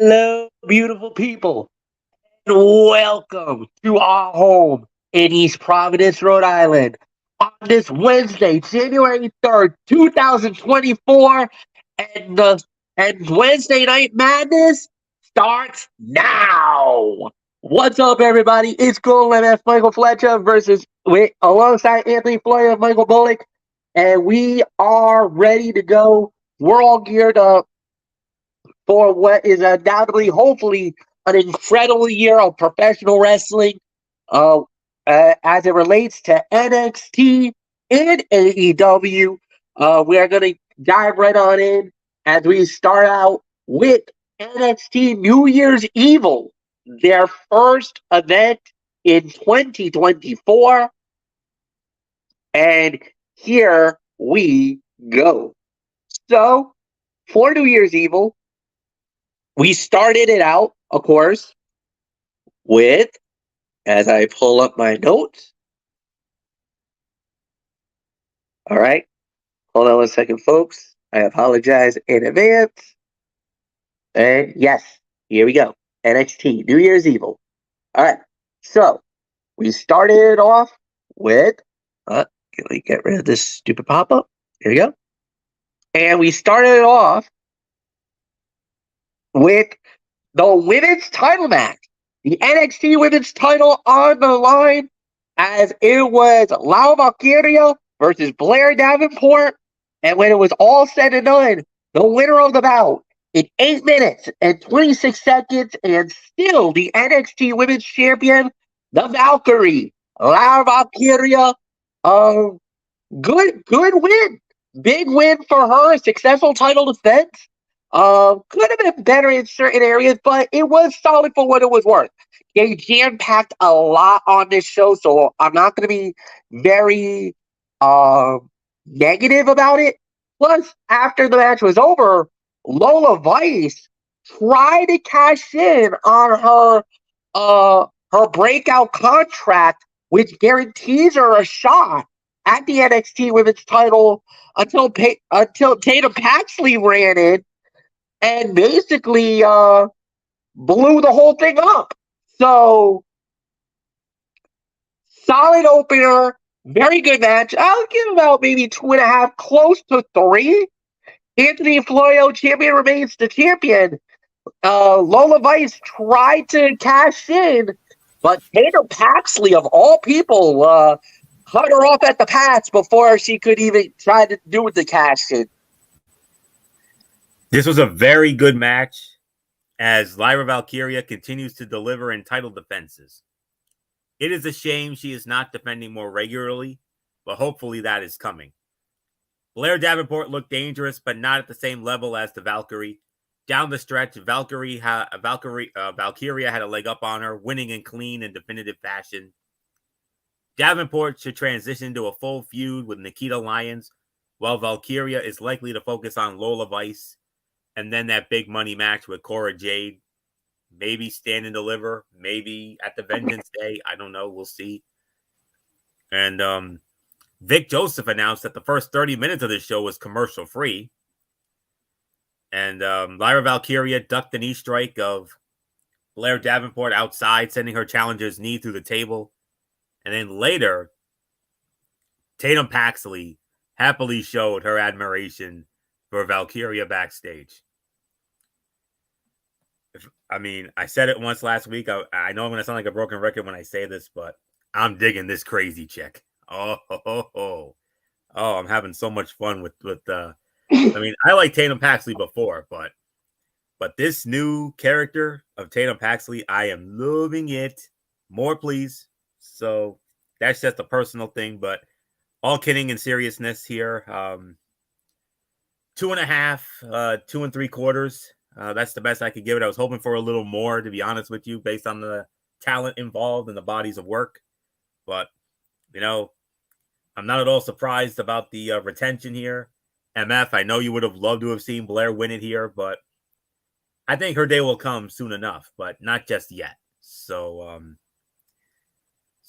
Hello, beautiful people, and welcome to our home in East Providence, Rhode Island. On this Wednesday, January 3rd, 2024, and Wednesday Night Madness starts now. What's up, everybody? It's Golden MF Michael Fletcher alongside Anthony Floyd and Michael Bullock, and we are ready to go. We're all geared up for what is undoubtedly, hopefully, an incredible year of professional wrestling uh, as it relates to NXT and AEW. We are going to dive right on in as we start out with NXT New Year's Evil, their first event in 2024. And here we go. So, for New Year's Evil, we started it out, of course, with, as I pull up my notes. All right. Hold on one second, folks. I apologize in advance. And yes, here we go. NXT, New Year's Evil. All right. So, we started off with, can we get rid of this stupid pop up? Here we go. And we started it off with the women's title match. The NXT women's title on the line as it was Lau Valkyria versus Blair Davenport. And when it was all said and done, the winner of the bout in 8 minutes and 26 seconds and still the NXT women's champion, the Valkyrie, Lau Valkyria. Good win. Big win for her. Successful title defense. Could have been better in certain areas, but it was solid for what it was worth. They jam-packed a lot on this show, so I'm not going to be very negative about it. Plus, after the match was over, Lola Vice tried to cash in on her breakout contract, which guarantees her a shot at the NXT Women's title until Tatum Paxley ran in and basically blew the whole thing up. So, solid opener, very good match. I'll give about maybe 2.5, close to 3. Anthony Floyo, champion remains the champion. Lola Vice tried to cash in, but Tatum Paxley, of all people, cut her off at the pass before she could even try to do the cash in. This was a very good match as Lyra Valkyria continues to deliver in title defenses. It is a shame she is not defending more regularly, but hopefully that is coming. Blair Davenport looked dangerous, but not at the same level as the Valkyrie. Down the stretch, Valkyria had a leg up on her, winning in clean and definitive fashion. Davenport should transition to a full feud with Nikita Lyons, while Valkyria is likely to focus on Lola Vice. And then that big money match with Cora Jade. Maybe Stand and Deliver. Maybe at the Vengeance Day. I don't know. We'll see. And Vic Joseph announced that the first 30 minutes of this show was commercial free. And Lyra Valkyria ducked the knee strike of Blair Davenport outside, sending her challenger's knee through the table. And then later, Tatum Paxley happily showed her admiration for Valkyria backstage. I said it once last week. I know I'm going to sound like a broken record when I say this, but I'm digging this crazy chick. Oh, I'm having so much fun with I like Tatum Paxley before, but this new character of Tatum Paxley, I am loving it. More, please. So that's just a personal thing, but all kidding and seriousness here. 2.5, 2 3/4. That's the best I could give it. I was hoping for a little more, to be honest with you, based on the talent involved and the bodies of work. But, I'm not at all surprised about the retention here. MF, I know you would have loved to have seen Blair win it here, but I think her day will come soon enough, but not just yet. So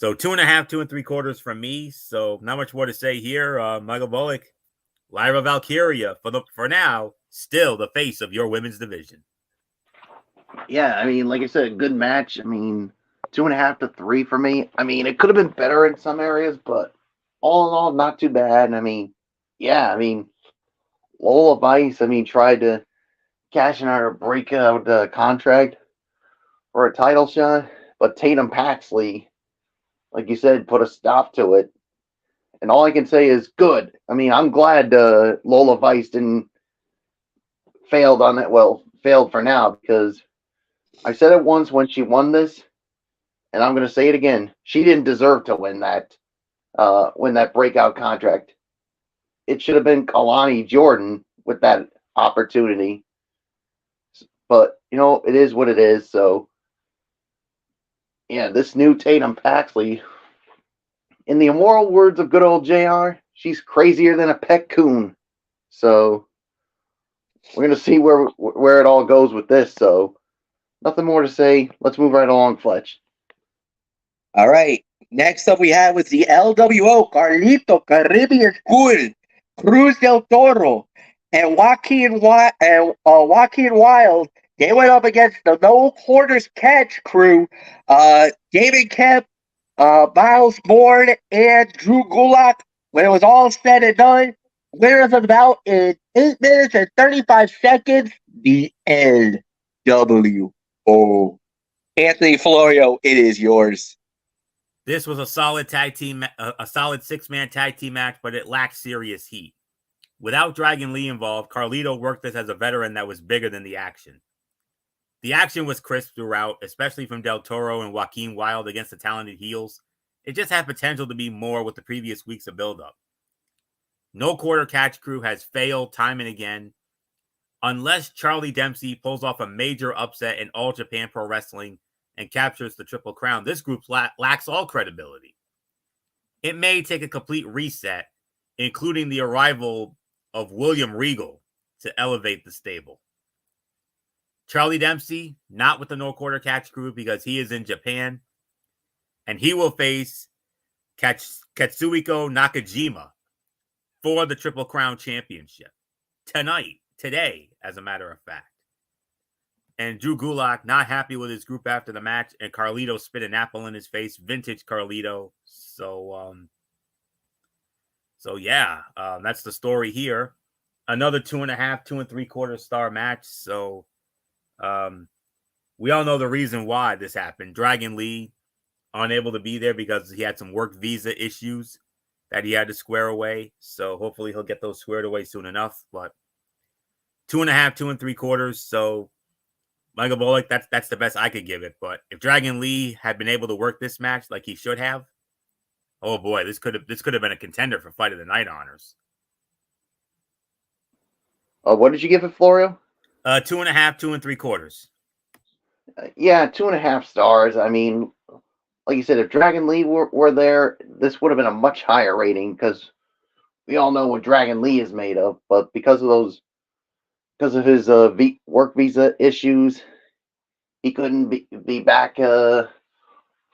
2.5, 2 3/4 from me. So not much more to say here. Michael Bullock, Lyra Valkyria, for now, still the face of your women's division. Yeah, I mean, like I said, a good match. I mean, 2.5 to 3 for me. I mean, it could have been better in some areas, but all in all, not too bad. And I mean, yeah, I mean, Lola Vice, I mean, tried to cash in our breakout contract for a title shot, but Tatum Paxley, like you said, put a stop to it. And all I can say is good. I mean, I'm glad Lola Vice didn't failed on it. Well, failed for now because I said it once when she won this, and I'm going to say it again. She didn't deserve to win that breakout contract. It should have been Kalani Jordan with that opportunity. But it is what it is. So yeah, this new Tatum Paxley, in the immoral words of good old JR, she's crazier than a pet coon. So we're gonna see where it all goes with this. So nothing more to say. Let's move right along, Fletch. All right. Next up, we have was the LWO Carlito Caribbean Cool, Cruz del Toro, and Joaquin Wild. They went up against the No Quarters Catch crew, David Kemp, Miles Bourne, and Drew Gulak. When it was all said and done, winners of the bout in 8 minutes and 35 seconds. The LWO. Anthony Florio, it is yours. This was a solid a solid 6-man tag team match, but it lacked serious heat. Without Dragon Lee involved, Carlito worked this as a veteran that was bigger than the action. The action was crisp throughout, especially from Del Toro and Joaquin Wild against the talented heels. It just had potential to be more with the previous weeks of build-up. No Quarter Catch crew has failed time and again. Unless Charlie Dempsey pulls off a major upset in All Japan Pro Wrestling and captures the Triple Crown, this group lacks all credibility. It may take a complete reset, including the arrival of William Regal to elevate the stable. Charlie Dempsey, not with the No Quarter Catch crew because he is in Japan, and he will face Katsuhiko Nakajima for the Triple Crown Championship today, as a matter of fact. And Drew Gulak not happy with his group after the match, and Carlito spit an apple in his face, vintage Carlito. So yeah, that's the story here. Another 2.5, 2 3/4 star match. So we all know the reason why this happened. Dragon Lee unable to be there because he had some work visa issues that he had to square away. So hopefully he'll get those squared away soon enough. But 2.5, 2 3/4. So Michael Bullock, that's the best I could give it. But if Dragon Lee had been able to work this match like he should have, oh boy, this could have been a contender for Fight of the Night honors. What did you give it, Florio? 2.5, 2 3/4. Yeah, 2.5 stars. I mean, like you said, if Dragon Lee were there, this would have been a much higher rating because we all know what Dragon Lee is made of. But because of his work visa issues, he couldn't be back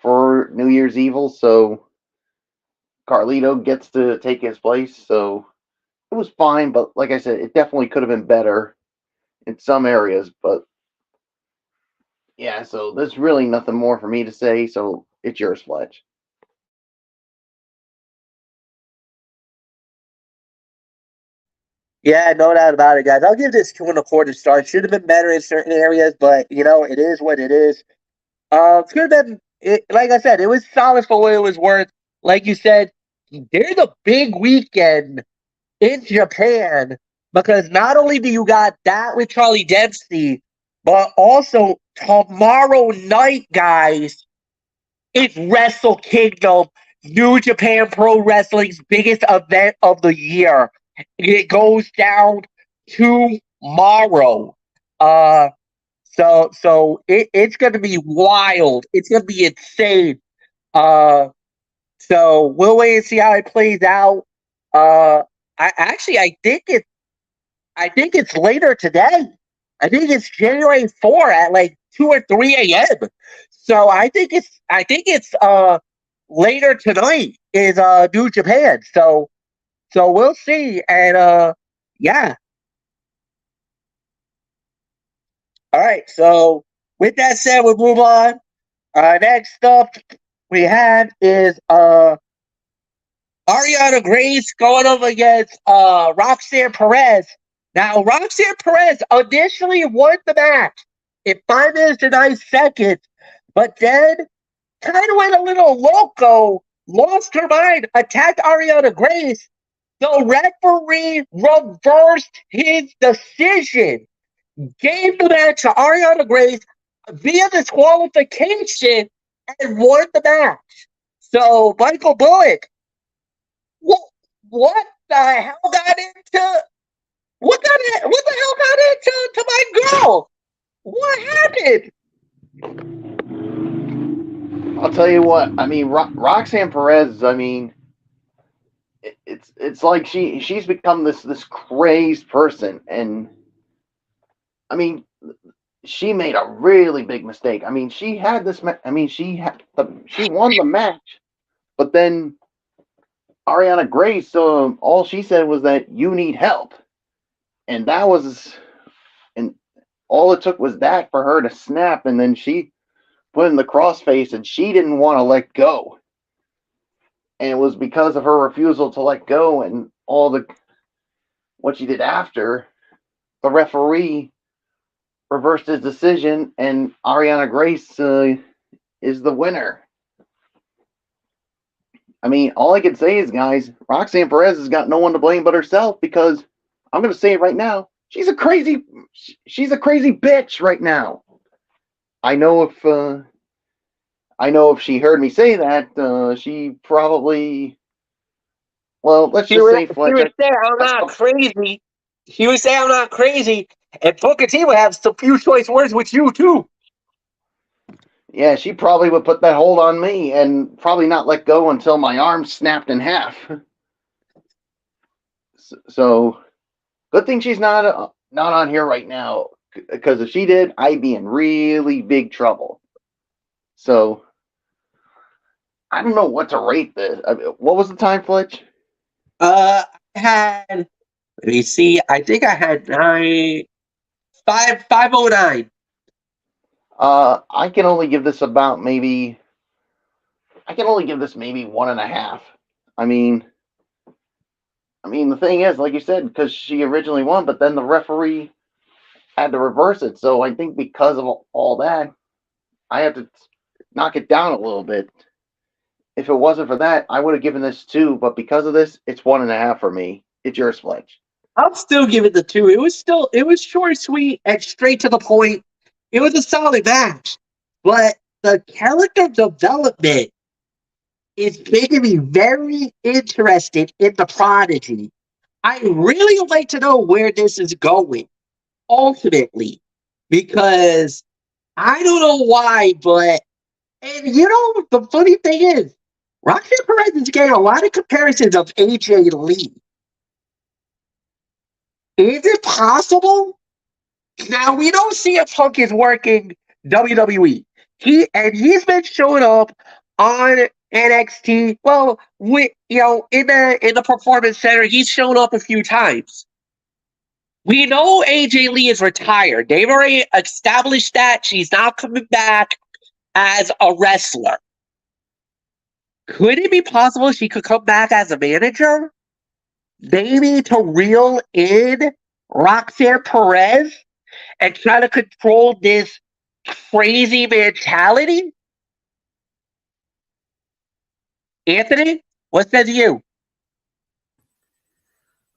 for New Year's Evil. So Carlito gets to take his place. So it was fine, but like I said, it definitely could have been better in some areas. But yeah, so there's really nothing more for me to say. So it's yours, Fletch. Yeah, no doubt about it, guys. I'll give this 2.25 stars. Should have been better in certain areas, but it is what it is. It could have been, like I said, it was solid for what it was worth. Like you said, there's a big weekend in Japan because not only do you got that with Charlie Dempsey, but also tomorrow night, guys, it's Wrestle Kingdom, New Japan Pro Wrestling's biggest event of the year. It goes down tomorrow. It's gonna be wild. It's gonna be insane. So we'll wait and see how it plays out. I think it's later today. I think it's January 4 at like 2 or 3 a.m. So I think it's later tonight is New Japan. So we'll see. And yeah. All right. So with that said, we'll move on. Next up we have is Ariana Grace going up against Roxanne Perez. Now, Roxanne Perez initially won the match in 5 minutes and 9 seconds, but then kind of went a little loco, lost her mind, attacked Ariana Grace. The referee reversed his decision, gave the match to Ariana Grace via disqualification, and won the match. So, Michael Bullock, what the hell got into what the hell got into my girl? What happened? I'll tell you what. I mean, Roxanne Perez. I mean, it's like she's become this crazed person, and I mean, she made a really big mistake. I mean, she had this. I mean, she won the match, but then Ariana Grace. All she said was that you need help, and all it took was that for her to snap, and then she put in the crossface, and she didn't want to let go. And it was because of her refusal to let go and what she did after, the referee reversed his decision, and Ariana Grace is the winner. I mean, all I can say is, guys, Roxanne Perez has got no one to blame but herself, because I'm going to say it right now, she's a crazy bitch right now. I know if she heard me say that, she probably, well, let's just say, Fletcher. She would say I'm not crazy. She would say I'm not crazy, and Booker T would have some few choice words with you too. Yeah, she probably would put that hold on me and probably not let go until my arm snapped in half. So, good thing she's not on here right now, because if she did, I'd be in really big trouble. So, I don't know what to rate this. What was the time, Fletch? I had, let me see, I think I had 509. I can only give this maybe 1.5. I mean, the thing is, like you said, because she originally won, but then the referee had to reverse it. So I think because of all that, I have to knock it down a little bit. If it wasn't for that, I would have given this 2, but because of this, it's 1.5 for me. It's yours, Fletch. I'll still give it the 2. It was short, sweet, and straight to the point. It was a solid match, but the character development is making me very interested in the Prodigy. I really would like to know where this is going ultimately, because I don't know why, but, and the funny thing is, Roxanne Perez is getting a lot of comparisons of AJ Lee. Is it possible? Now, we know CM Punk is working WWE. He's been showing up on NXT. Well, in the Performance Center, he's shown up a few times. We know AJ Lee is retired. They've already established that she's not coming back as a wrestler. Could it be possible she could come back as a manager? Maybe to reel in Roxanne Perez and try to control this crazy mentality? Anthony, what says you?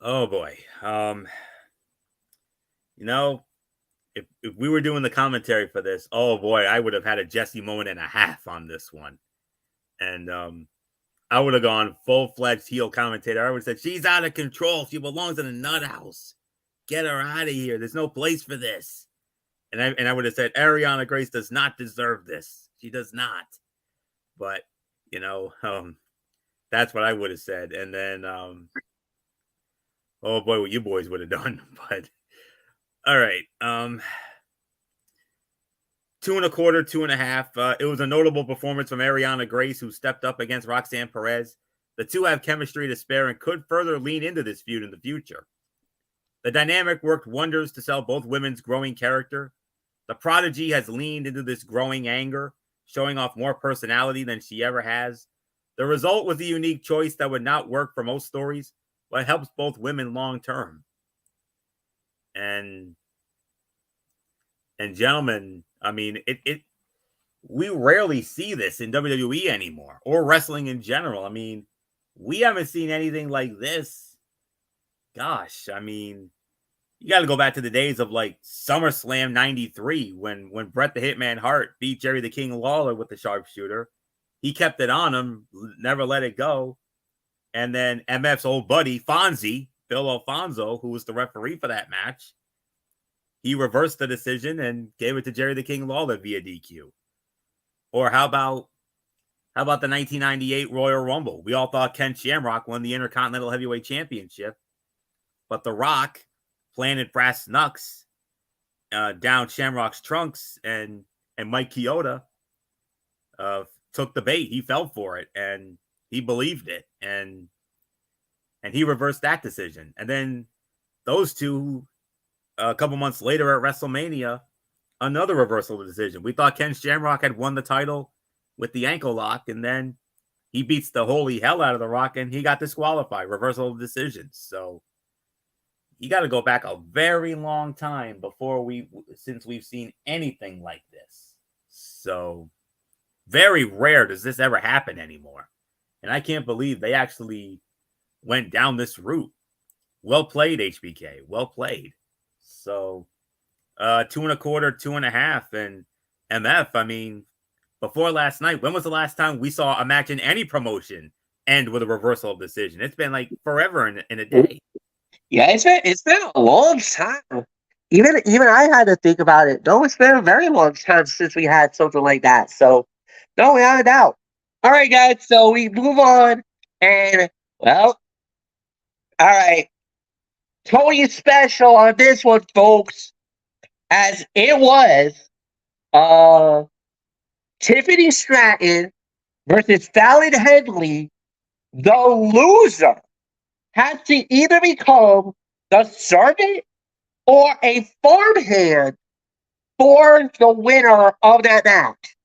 Oh boy. If we were doing the commentary for this, oh boy, I would have had a Jesse moment and a half on this one. And I would have gone full-fledged heel commentator. I would have said, she's out of control. She belongs in a nut house. Get her out of here. There's no place for this. And I would have said, Ariana Grace does not deserve this. She does not. But, that's what I would have said. And then, oh boy, what you boys would have done. But, all right. 2.25, 2.5. It was a notable performance from Ariana Grace, who stepped up against Roxanne Perez. The two have chemistry to spare and could further lean into this feud in the future. The dynamic worked wonders to sell both women's growing character. The Prodigy has leaned into this growing anger, showing off more personality than she ever has. The result was a unique choice that would not work for most stories, but helps both women long term. And gentlemen, I mean, we rarely see this in WWE anymore, or wrestling in general. I mean, we haven't seen anything like this. Gosh, I mean, you got to go back to the days of like SummerSlam '93 when Bret the Hitman Hart beat Jerry the King Lawler with the sharpshooter. He kept it on him, never let it go. And then MF's old buddy Fonzie, Bill Alfonso, who was the referee for that match, he reversed the decision and gave it to Jerry the King Lawler via DQ. Or how about the 1998 Royal Rumble? We all thought Ken Shamrock won the Intercontinental Heavyweight Championship, but The Rock planted brass knucks down Shamrock's trunks, and Mike Chioda took the bait. He fell for it, and he believed it, and he reversed that decision. And then those two, a couple months later at WrestleMania, another reversal of the decision. We thought Ken Shamrock had won the title with the ankle lock, and then he beats the holy hell out of The Rock, and he got disqualified. Reversal of decisions. So you got to go back a very long time since we've seen anything like this. So very rare does this ever happen anymore. And I can't believe they actually went down this route. Well played, HBK. Well played. So 2.25, 2.5, and MF, I mean, before last night, when was the last time we saw a match in any promotion end with a reversal of decision? It's been like forever in a day. Yeah, it's been a long time. Even I had to think about it. No, it's been a very long time since we had something like that. So, no, without a doubt. All right, guys. So we move on, and well, all right. Tony's special on this one, folks, as it was Tiffany Stratton versus Fallon Henley. The loser had to either become the servant or a farmhand for the winner of that match.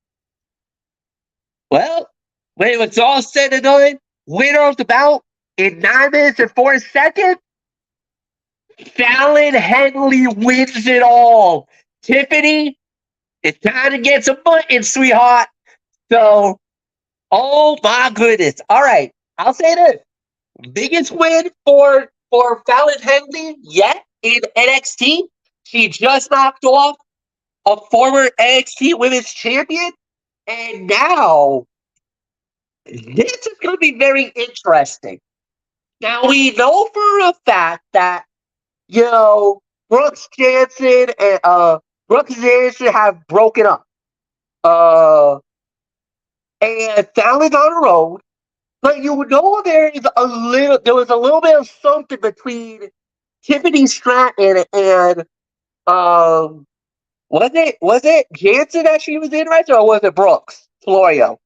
Well, when it was all said and done, winner of the bout in 9 minutes and 4 seconds, Fallon Henley wins it all. Tiffany, it's time to get some mutton, sweetheart. So, oh my goodness. All right, I'll say this. Biggest win for Fallon Henley yet in NXT. She just knocked off a former NXT Women's Champion. And now, this is going to be very interesting. Now, we know for a fact that, you know, Brooks Jansen and Jansen have broken up. And Fallon's on the road. But you know there was a little bit of something between Tiffany Stratton and was it Jansen that she was interested, or was it Brooks Florio?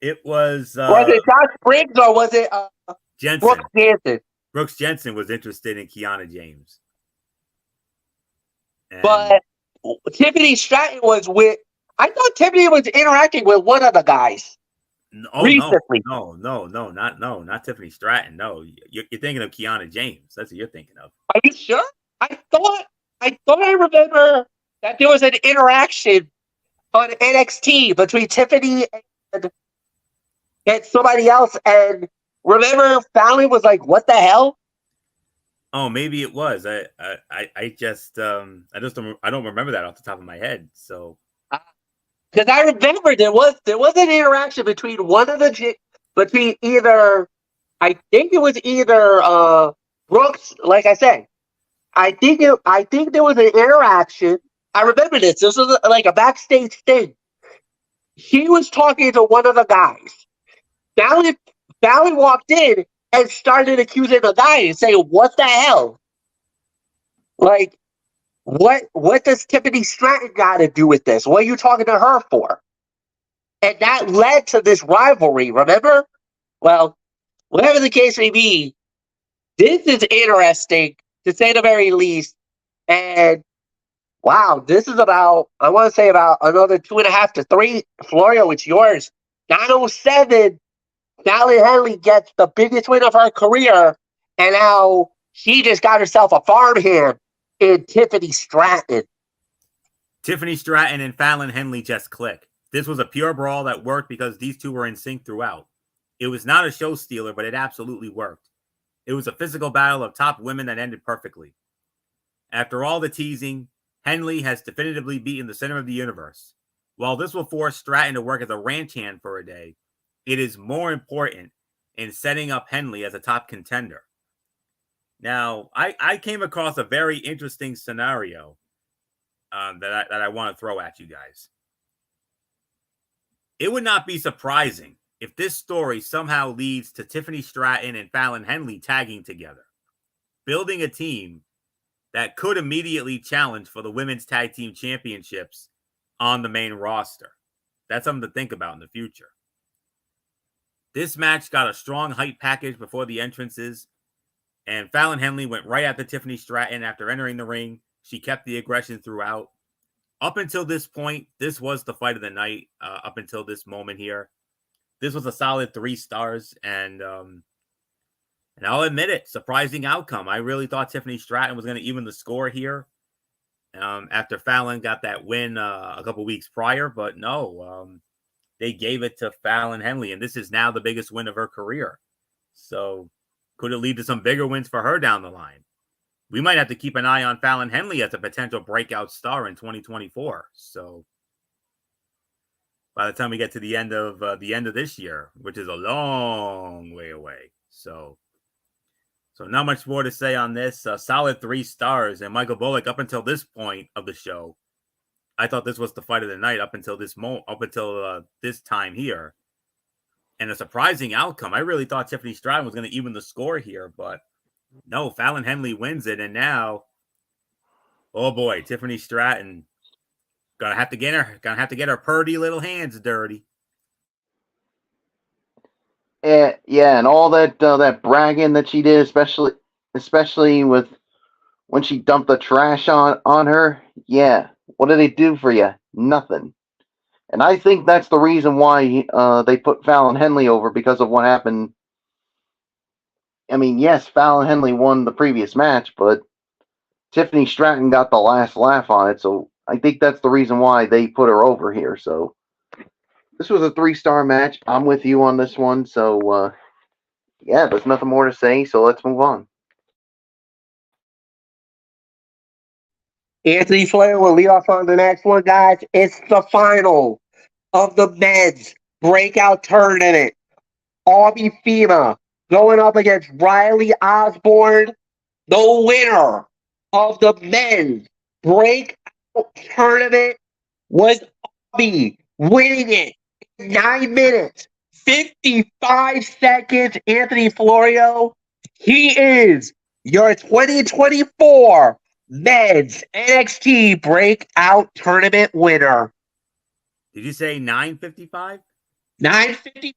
It was it Josh Briggs, or was it Jensen? Brooks Jansen? Brooks Jensen was interested in Kiana James. But Tiffany Stratton was with, I thought Tiffany was interacting with one of the guys. Recently. Not Tiffany Stratton. No, you're thinking of Kiana James. That's what you're thinking of. Are you sure? I thought I remember that there was an interaction on NXT between Tiffany and somebody else. And remember, Fallon was like, "What the hell?" Oh, maybe it was. I don't remember that off the top of my head. So. Because I remember there was an interaction between I think it was either Brooks, like I said. I think there was an interaction. I remember this. This was like a backstage thing. She was talking to one of the guys. Fallon walked in and started accusing the guy and saying, "What the hell? Like, what does Tiffany Stratton got to do with this? What are you talking to her for?" And that led to this rivalry, remember? Well, whatever the case may be, this is interesting, to say the very least. And Wow, this is about, I want to say about another 2.5 to 3. Florio, it's yours. 907. Fallon Henley gets the biggest win of her career, and now she just got herself a farmhand in Tiffany Stratton. Tiffany Stratton and Fallon Henley just click. This was a pure brawl that worked because these two were in sync throughout. It was not a show stealer, but it absolutely worked. It was a physical battle of top women that ended perfectly. After all the teasing, Henley has definitively beaten the center of the universe. While this will force Stratton to work as a ranch hand for a day, it is more important in setting up Henley as a top contender. Now, I came across a very interesting scenario that I want to throw at you guys. It would not be surprising if this story somehow leads to Tiffany Stratton and Fallon Henley tagging together, building a team that could immediately challenge for the women's tag team championships on the main roster. That's something to think about in the future. This match got a strong hype package before the entrances, and Fallon Henley went right after Tiffany Stratton after entering the ring. She kept the aggression throughout. Up until this point, this was the fight of the night. Up until this moment here, this was a solid 3 stars, and I'll admit it, surprising outcome. I really thought Tiffany Stratton was going to even the score here after Fallon got that win a couple weeks prior, but no, they gave it to Fallon Henley, and this is now the biggest win of her career. So could it lead to some bigger wins for her down the line? We might have to keep an eye on Fallon Henley as a potential breakout star in 2024. So by the time we get to the end of this year, which is a long way away. So not much more to say on this. Solid 3 stars. And Michael Bullock, up until this point of the show, I thought this was the fight of the night up until this time here. And a surprising outcome. I really thought Tiffany Stratton was going to even the score here, but no, Fallon Henley wins it. And now, oh boy, Tiffany Stratton gonna have to get her purdy little hands dirty. Yeah, and all that bragging that she did, especially with when she dumped the trash on her. Yeah, what did they do for you? Nothing. And I think that's the reason why they put Fallon Henley over, because of what happened. I mean, yes, Fallon Henley won the previous match, but Tiffany Stratton got the last laugh on it. So I think that's the reason why they put her over here. So this was a 3-star match. I'm with you on this one. So yeah, there's nothing more to say. So let's move on. Anthony Flair will lead off on the next one, guys. It's the final of the men's breakout tournament. Aubrey FEMA going up against Riley Osborne. The winner of the men's breakout tournament was Aubrey, winning it in 9 minutes, 55 seconds. Anthony Florio, he is your 2024 men's NXT breakout tournament winner. Did you say 9:55? 9:55.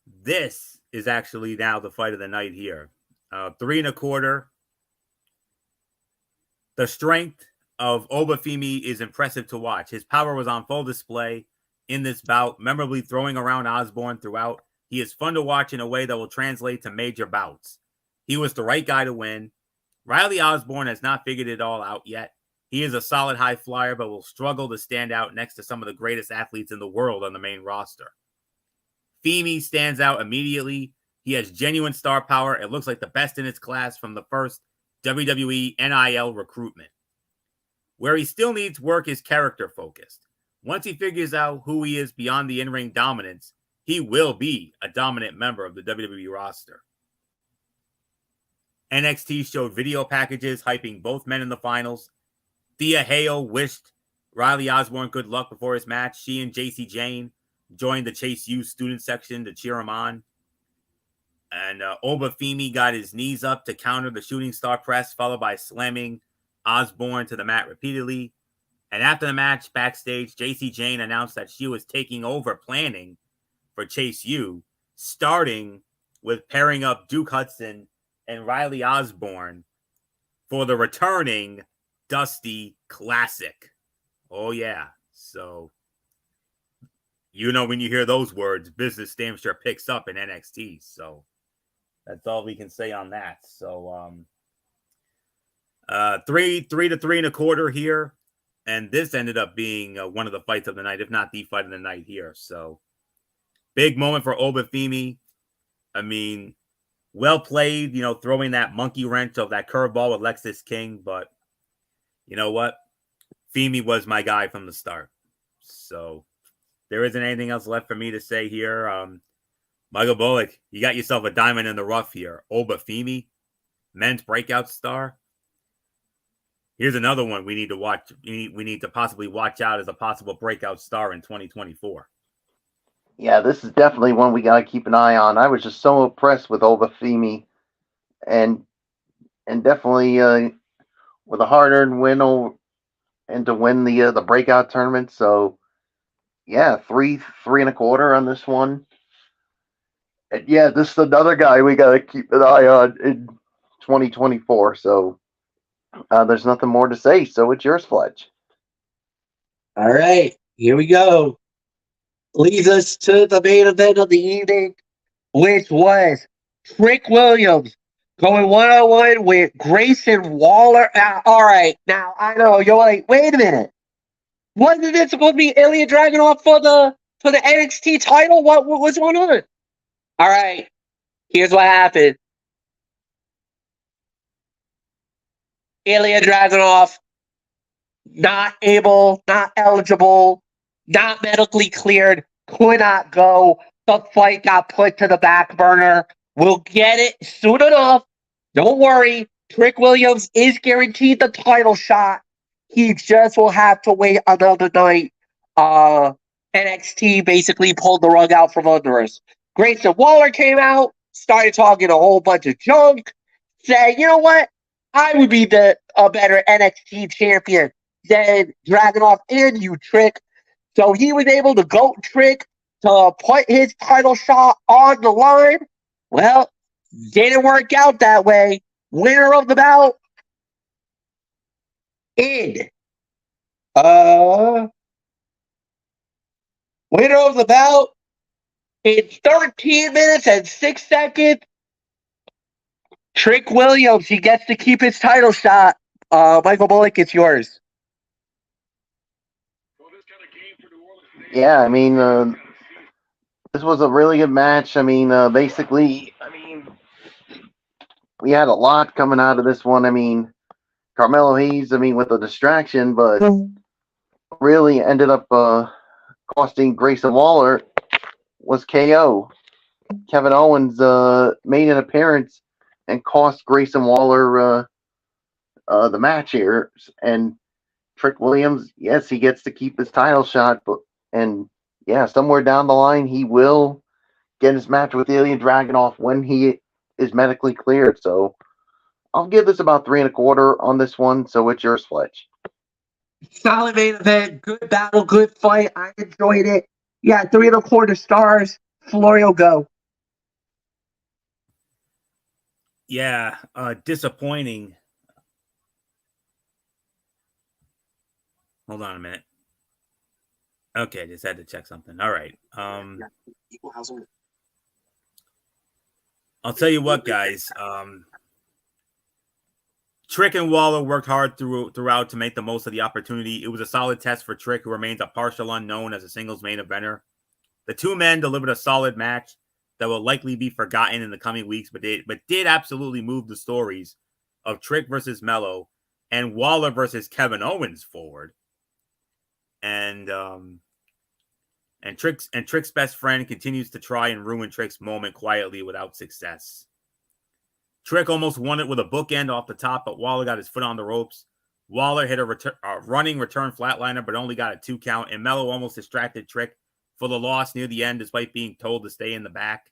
This is actually now the fight of the night here. 3 1/4. The strength of Obafemi is impressive to watch. His power was on full display in this bout, memorably throwing around Osborne throughout. He is fun to watch in a way that will translate to major bouts. He was the right guy to win. Riley Osborne has not figured it all out yet. He is a solid high flyer, but will struggle to stand out next to some of the greatest athletes in the world on the main roster. Femi stands out immediately. He has genuine star power. It looks like the best in its class from the first WWE NIL recruitment. Where he still needs work is character focused. Once he figures out who he is beyond the in-ring dominance, he will be a dominant member of the WWE roster. NXT showed video packages hyping both men in the finals. Thea Hale wished Riley Osborne good luck before his match. She and JC Jane joined the Chase U student section to cheer him on. And Obafemi got his knees up to counter the shooting star press, followed by slamming Osborne to the mat repeatedly. And after the match, backstage, JC Jane announced that she was taking over planning for Chase U, starting with pairing up Duke Hudson and Riley Osborne for the returning Dusty Classic. Oh, yeah. So, when you hear those words, business damn sure picks up in NXT. So, that's all we can say on that. So, 3 to 3.25 here. And this ended up being one of the fights of the night, if not the fight of the night here. So, big moment for Obafemi. I mean, well played, throwing that monkey wrench of that curveball with Lexis King. But you know what? Femi was my guy from the start. So, there isn't anything else left for me to say here. Michael Bullock, you got yourself a diamond in the rough here. Obafemi, men's breakout star. Here's another one we need to watch. We need to possibly watch out as a possible breakout star in 2024. Yeah, this is definitely one we got to keep an eye on. I was just so impressed with Obafemi, and definitely with a hard-earned win and to win the breakout tournament. So yeah, 3.25 on this one. And yeah, this is another guy we got to keep an eye on in 2024. So there's nothing more to say. So it's yours, Fletch. All right, here we go. Leads us to the main event of the evening, which was Trick Williams going one-on-one with Grayson Waller. All right, now I know you're like, wait a minute. Wasn't it supposed to be Ilya Dragunov for the NXT title? What's going on? All right, here's what happened. Ilya Dragunov not eligible, not medically cleared, could not go. The fight got put to the back burner. We'll get it soon enough. Don't worry. Trick Williams is guaranteed the title shot. He just will have to wait another night. NXT basically pulled the rug out from under us. Grayson Waller came out, started talking a whole bunch of junk, saying, you know what? I would be a better NXT champion than Dragunov and you, Trick. So he was able to goat Trick to put his title shot on the line. Well, didn't work out that way. Winner of the bout in winner of the bout in 13 minutes and 6 seconds. Trick Williams, he gets to keep his title shot. Michael Bullock, it's yours. Yeah, I mean, this was a really good match. I mean, basically, we had a lot coming out of this one. I mean, Carmelo Hayes, with the distraction, but really ended up costing Grayson Waller was KO. Kevin Owens made an appearance and cost Grayson Waller the match here. And Trick Williams, yes, he gets to keep his title shot, and somewhere down the line he will get his match with Ilya Dragunov when he is medically cleared. So I'll give this about 3.25 on this one. So it's yours, Fletch. Solid main event, good battle, good fight. I enjoyed it. Yeah, 3.25 stars. Florio, go. Yeah, disappointing. Hold on a minute. Okay, just had to check something. All right. I'll tell you what, guys. Trick and Waller worked hard throughout to make the most of the opportunity. It was a solid test for Trick, who remains a partial unknown as a singles main eventer. The two men delivered a solid match that will likely be forgotten in the coming weeks, but did absolutely move the stories of Trick versus Mello and Waller versus Kevin Owens forward. And Trick's best friend continues to try and ruin Trick's moment quietly without success. Trick almost won it with a bookend off the top, but Waller got his foot on the ropes. Waller hit a running return flatliner, but only got a 2 count, and Mello almost distracted Trick for the loss near the end, despite being told to stay in the back.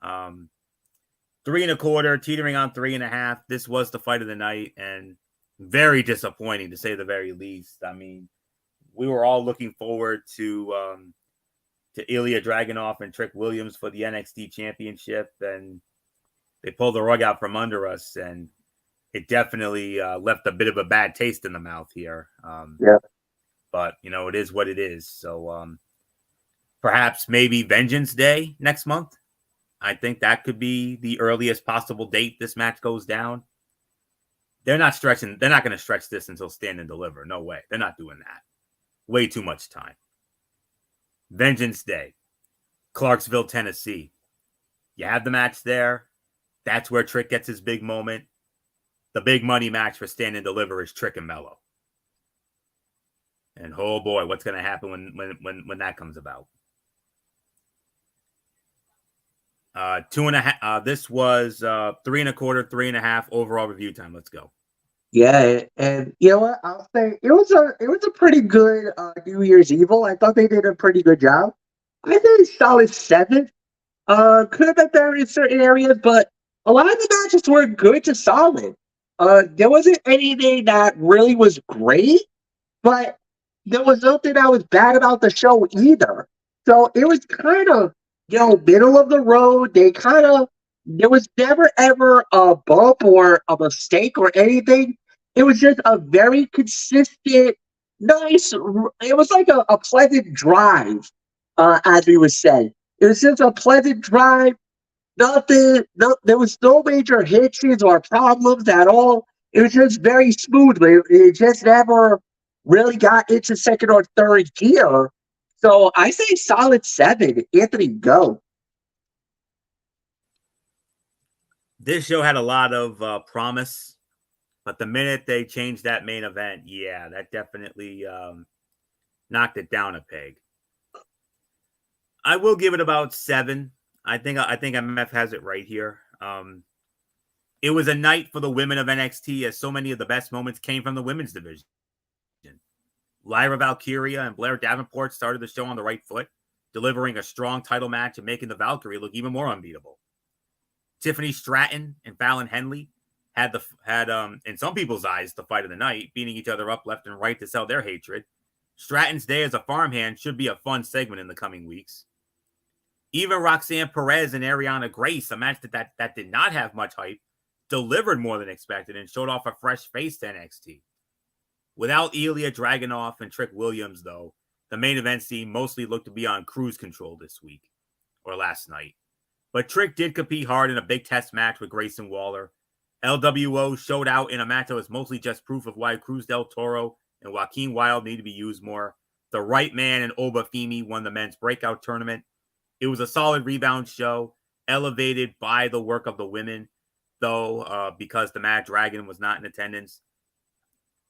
3.25, teetering on 3.5. This was the fight of the night, and very disappointing to say the very least. I mean, we were all looking forward to Ilya Dragunov and Trick Williams for the NXT championship, and they pulled the rug out from under us. And it definitely left a bit of a bad taste in the mouth here. Yeah. But, it is what it is. So perhaps maybe Vengeance Day next month. I think that could be the earliest possible date this match goes down. They're not going to stretch this until Stand and Deliver. No way. They're not doing that. Way too much time. Vengeance Day, Clarksville, Tennessee. You have the match there. That's where Trick gets his big moment. The big money match for Stand and Deliver is Trick and Mello. And oh boy, what's going to happen when that comes about? 2.5. This was 3.25, 3.5 overall review time. Let's go. Yeah, and you know what? I'll say it was a pretty good New Year's Evil. I thought they did a pretty good job. I think solid 7. Could have been better in certain areas, but a lot of the matches were good to solid. There wasn't anything that really was great, but there was nothing that was bad about the show either. So it was kind of, middle of the road. There was never ever a bump or a mistake or anything. It was just a very consistent, nice, it was like a pleasant drive, as we would say. It was just a pleasant drive. Nothing, no, there was no major hitches or problems at all. It was just very smooth. It just never really got into second or third gear. So I say solid 7. Anthony, go. This show had a lot of promise, but the minute they changed that main event, yeah, that definitely knocked it down a peg. I will give it about 7. I think MF has it right here. It was a night for the women of NXT, as so many of the best moments came from the women's division. Lyra Valkyria and Blair Davenport started the show on the right foot, delivering a strong title match and making the Valkyrie look even more unbeatable. Tiffany Stratton and Fallon Henley had in some people's eyes, the fight of the night, beating each other up left and right to sell their hatred. Stratton's day as a farmhand should be a fun segment in the coming weeks. Even Roxanne Perez and Ariana Grace, a match that did not have much hype, delivered more than expected and showed off a fresh face to NXT. Without Ilya Dragunov and Trick Williams, though, the main event scene mostly looked to be on cruise control this week, or last night. But Trick did compete hard in a big test match with Grayson Waller. LWO showed out in a match that was mostly just proof of why Cruz del Toro and Joaquin Wilde need to be used more. The Right Man and Obafemi won the men's breakout tournament. It was a solid rebound show, elevated by the work of the women, though, because the Mad Dragon was not in attendance.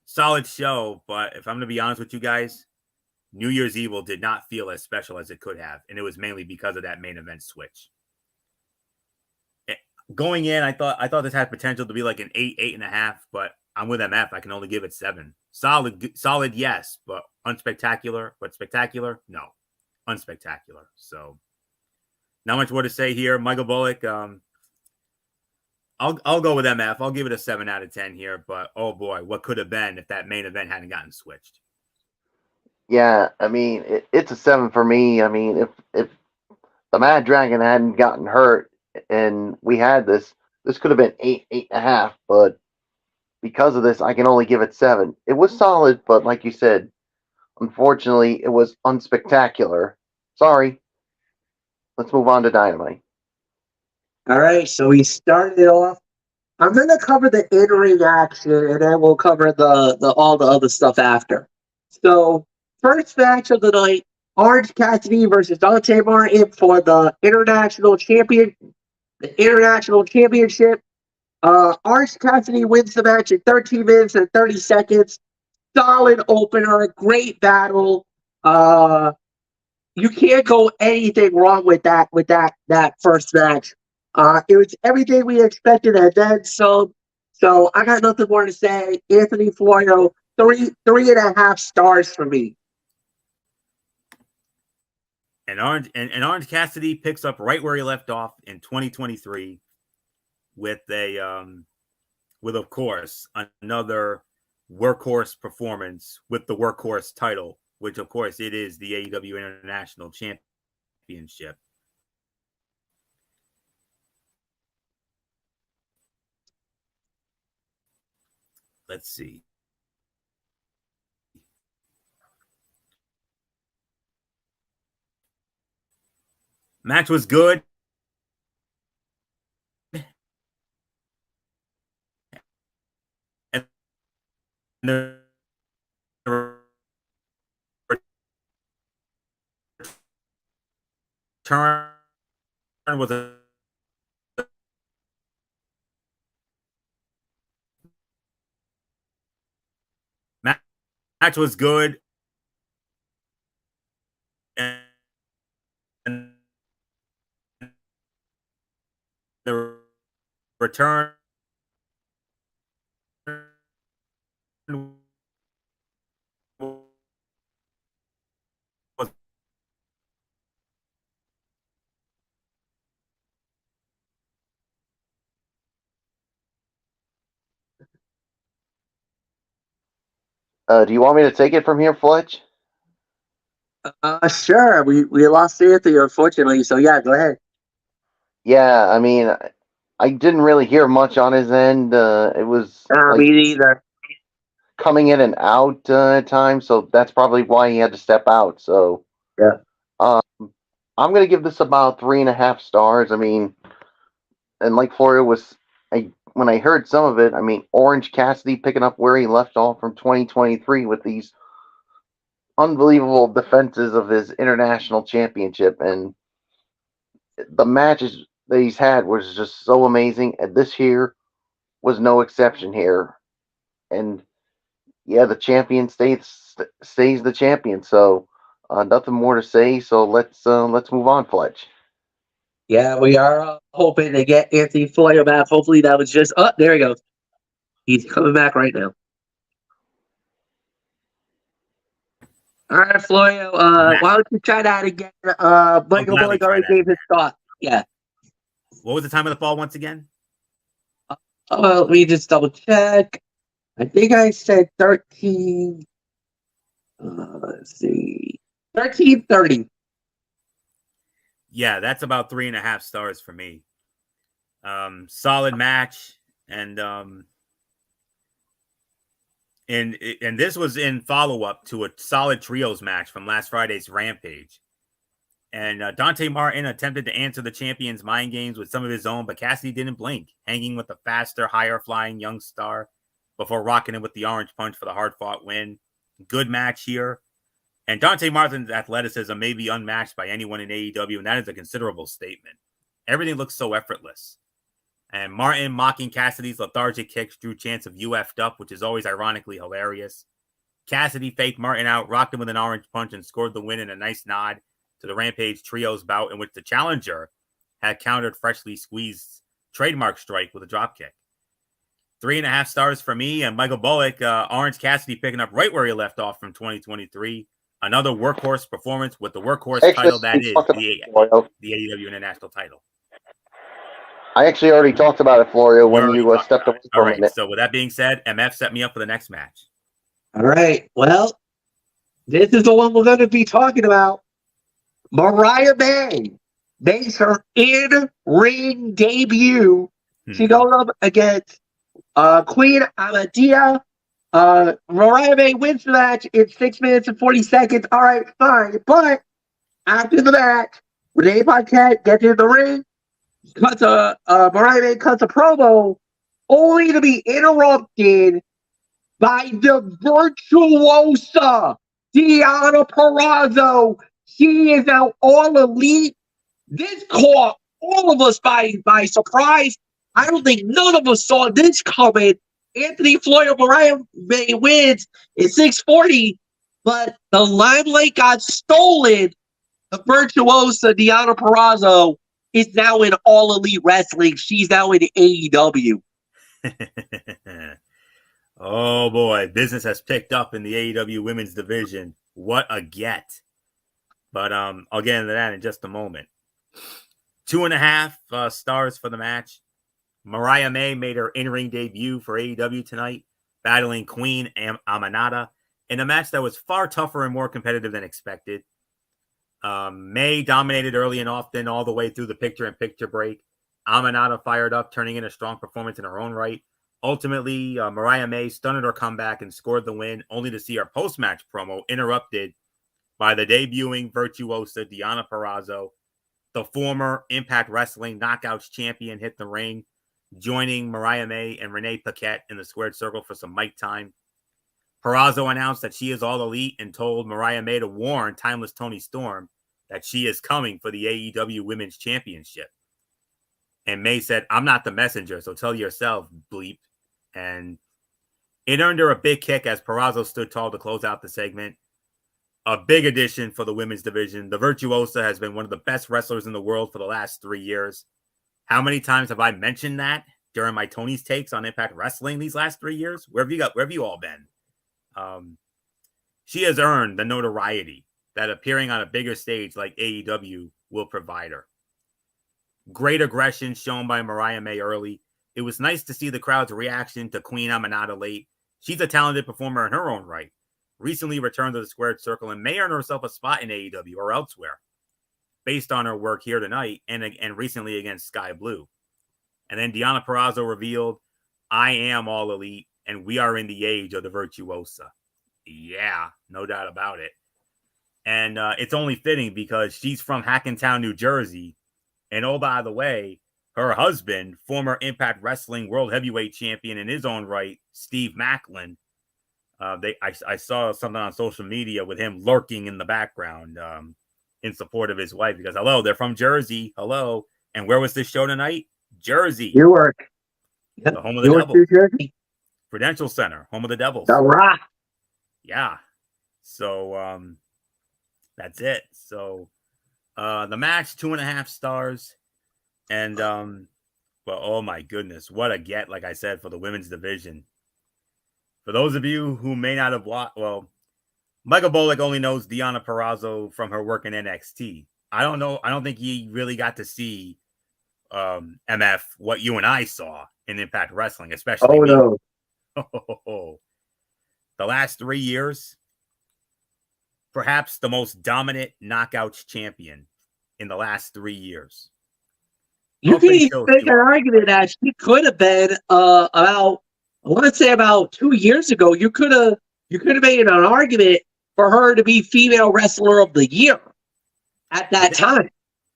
Solid show, but if I'm going to be honest with you guys, New Year's Evil did not feel as special as it could have, and it was mainly because of that main event switch. Going in, I thought this had potential to be like an 8, 8.5, but I'm with MF. I can only give it 7. Solid, yes, but unspectacular. But spectacular, no, unspectacular. So, not much more to say here. Michael Bullock, I'll go with MF. I'll give it a 7 out of 10 here. But oh boy, what could have been if that main event hadn't gotten switched? Yeah, I mean it's a 7 for me. I mean if the Mad Dragon hadn't gotten hurt and we had this could have been 8, 8.5. But because of this, I can only give it 7. It was solid, but like you said, unfortunately, it was unspectacular. Sorry. Let's move on to Dynamite. All right, so we started off. I'm going to cover the in-ring action, and then we'll cover the all the other stuff after. So, first match of the night: Orange Cassidy versus Dante Martin for the international championship. Orange Cassidy wins the match in 13 minutes and 30 seconds. Solid opener, great battle. You can't go anything wrong with that first match. It was everything we expected and then some. So I got nothing more to say. Anthony Florio, 3.5 stars for me. And Orange Cassidy picks up right where he left off in 2023 with of course another workhorse performance with the workhorse title, which of course it is the AEW International Championship. let's see. Match was good. And the return was a match was good. And the return was Do you want me to take it from here, Fletch? Sure. We lost Anthony, unfortunately. So yeah, go ahead. Yeah, I mean, I didn't really hear much on his end. It was like Me neither. coming in and out at times, so that's probably why he had to step out. So Yeah. um, I'm gonna give this about 3.5 stars. I mean, and like Florio was, when I heard some of it, I mean, Orange Cassidy picking up where he left off from 2023 with these unbelievable defenses of his international championship, and the matches that he's had was just so amazing. And this here was no exception here. And yeah, the champion stays the champion. So nothing more to say. So let's move on, Fletch. Yeah, we are hoping to get Anthony Florio back. Hopefully that was just there he goes. He's coming back right now. All right, Florio. Why don't you try that again? Michael Bullock already gave his thought. Yeah. What was the time of the fall once again? Let me just double check. I think I said 13. Let's see. 13:30. Yeah, that's about 3.5 stars for me. Solid match, and this was in follow up to a solid trios match from last Friday's Rampage. And Dante Martin attempted to answer the champion's mind games with some of his own, but Cassidy didn't blink, hanging with the faster, higher flying young star before rocking him with the orange punch for the hard fought win. Good match here. And Dante Martin's athleticism may be unmatched by anyone in AEW, and that is a considerable statement. Everything looks so effortless. And Martin mocking Cassidy's lethargic kicks drew chants of "you effed up," which is always ironically hilarious. Cassidy faked Martin out, rocked him with an orange punch, and scored the win in a nice nod to the Rampage Trios bout, in which the challenger had countered freshly squeezed trademark strike with a dropkick. 3.5 stars for me, and Michael Bullock, Orange Cassidy picking up right where he left off from 2023. Another workhorse performance with the workhorse title that is the AEW International title. I actually already talked about it, Florio, when you stepped away for a minute. So with that being said, MF set me up for the next match. All right. Well, this is the one we're going to be talking about. Mariah May makes her in-ring debut. She goes up against Queen Amadia. Mariah May wins the match in 6 minutes and 40 seconds. All right, fine. But after the match, Renee Paquette gets in the ring, Mariah May cuts a promo, only to be interrupted by the virtuosa Deonna Purrazzo. She is now all elite. This caught all of us by surprise. I don't think none of us saw this coming. Anthony Florio Mariah May wins in 640, but the limelight got stolen. The virtuosa Deonna Purrazzo is now in All Elite Wrestling. She's now in AEW. Oh boy, business has picked up in the AEW women's division. What a get. But I'll get into that in just a moment. 2.5 stars for the match. Mariah May made her in-ring debut for AEW tonight, battling Queen Amanada in a match that was far tougher and more competitive than expected. May dominated early and often all the way through the picture-in-picture break. Amanada fired up, turning in a strong performance in her own right. Ultimately, Mariah May stunted her comeback and scored the win, only to see her post-match promo interrupted by the debuting virtuosa Deonna Purrazzo. The former Impact Wrestling Knockouts champion hit the ring, joining Mariah May and Renee Paquette in the squared circle for some mic time. Purrazzo announced that she is all elite and told Mariah May to warn Timeless Toni Storm that she is coming for the AEW Women's Championship. And May said, "I'm not the messenger, so tell yourself, bleep." And it earned her a big kick as Purrazzo stood tall to close out the segment. A big addition for the women's division. The Virtuosa has been one of the best wrestlers in the world for the last 3 years. How many times have I mentioned that during my Tony's takes on Impact Wrestling these last 3 years? Where have you all been? She has earned the notoriety that appearing on a bigger stage like AEW will provide her. Great aggression shown by Mariah May early. It was nice to see the crowd's reaction to Queen Aminata late. She's a talented performer in her own right. Recently returned to the squared circle and may earn herself a spot in AEW or elsewhere, based on her work here tonight and recently against Sky Blue. And then Deonna Purrazzo revealed, "I am all elite, and we are in the age of the Virtuosa." Yeah, no doubt about it. And it's only fitting because she's from Hackentown, New Jersey. And oh, by the way, her husband, former Impact Wrestling World Heavyweight Champion in his own right, Steve Macklin. I saw something on social media with him lurking in the background in support of his wife because, hello, they're from Jersey. Hello. And where was this show tonight? Jersey. Newark. Yep. The home of the Devils. New Jersey. Prudential Center, home of the Devils. The Rock. Yeah. So that's it. So the match, 2.5 stars. And well, oh my goodness, what a get, like I said, for the women's division. For those of you who may not have watched, well, Michael Bolek only knows Deonna Purrazzo from her work in NXT. I don't know. I don't think he really got to see MF what you and I saw in Impact Wrestling, especially me. No. The last 3 years, perhaps the most dominant knockouts champion in the last 3 years. You can even make an argument that she could have been about, I want to say about 2 years ago. You could have made an argument for her to be Female Wrestler of the Year at that time.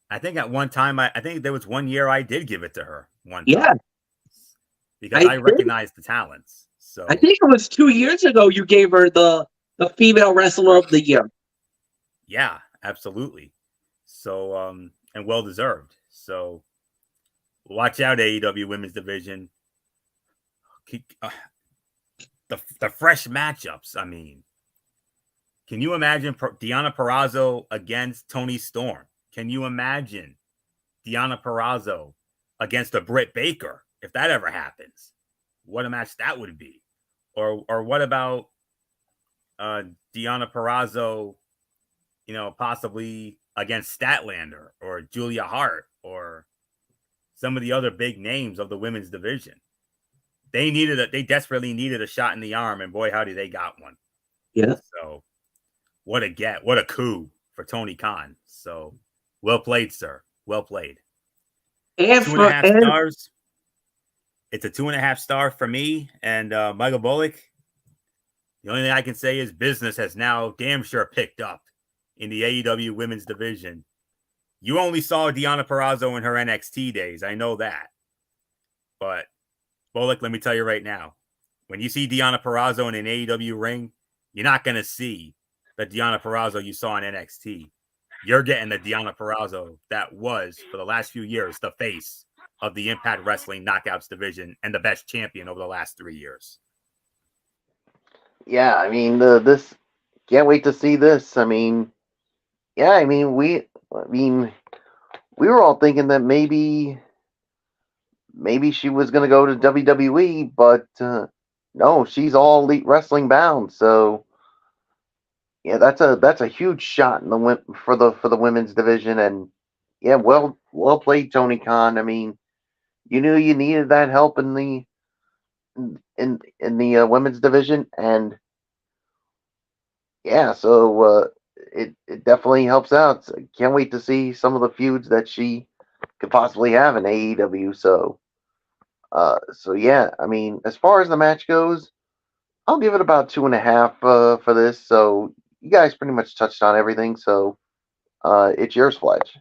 I think at one time, I think there was 1 year I did give it to her. One time. Yeah, because I recognized the talents. So I think it was 2 years ago you gave her the Female Wrestler of the Year. Yeah, absolutely. So and well deserved. So watch out, AEW Women's Division. The fresh matchups. I mean, can you imagine Deonna Purrazzo against Toni Storm? Can you imagine Deonna Purrazzo against a Britt Baker if that ever happens? What a match that would be. Or what about Deonna Purrazzo, possibly against Statlander or Julia Hart or some of the other big names of the women's division. They desperately needed a shot in the arm, and boy, howdy, they got one. Yeah. So what a coup for Tony Khan. So well played, sir. Well played. And 2.5 stars. It's a 2.5 star for me and Michael Bolek. The only thing I can say is business has now damn sure picked up in the AEW women's division. You only saw Deonna Purrazzo in her NXT days. I know that. But Bolek, let me tell you right now, when you see Deonna Purrazzo in an AEW ring, you're not going to see the Deonna Purrazzo you saw in NXT. You're getting the Deonna Purrazzo that was, for the last few years, the face of the Impact Wrestling Knockouts division and the best champion over the last 3 years. Yeah, I mean, this can't wait to see this. I mean, yeah, I mean, we were all thinking that maybe she was going to go to WWE, but no, she's all Elite Wrestling bound. So yeah, that's a huge shot in the for the women's division, and yeah, well played, Tony Khan. I mean, you knew you needed that help in the women's division, and yeah, so it definitely helps out. So can't wait to see some of the feuds that she could possibly have in AEW. So So yeah, I mean, as far as the match goes, I'll give it about 2.5 for this. So you guys pretty much touched on everything. So it's yours, Fletch.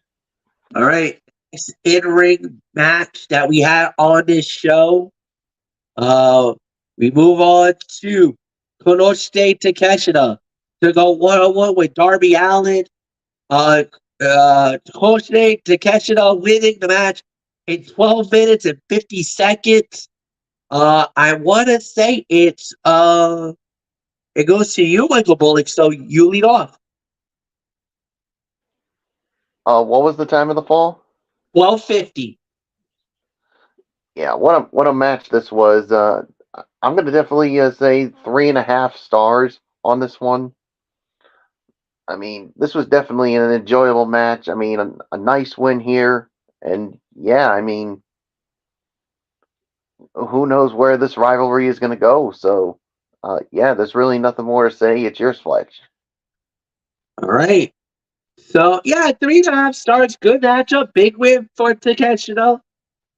All right. Next in-ring match that we had on this show. We move on to Konosuke Takeshita to go one-on-one with Darby Allin. Konosuke Takeshita winning the match in 12 minutes and 50 seconds. I want to say it goes to you, Michael Bullock, so you lead off. What was the time of the fall? 12:50. Yeah, what a match this was. I'm gonna definitely say 3.5 stars on this one. I mean, this was definitely an enjoyable match. I mean, a nice win here, and yeah, I mean, who knows where this rivalry is gonna go? So, yeah, there's really nothing more to say. It's yours, Fletch. All right. So yeah, 3.5 stars. Good matchup. Big win for Takeshita.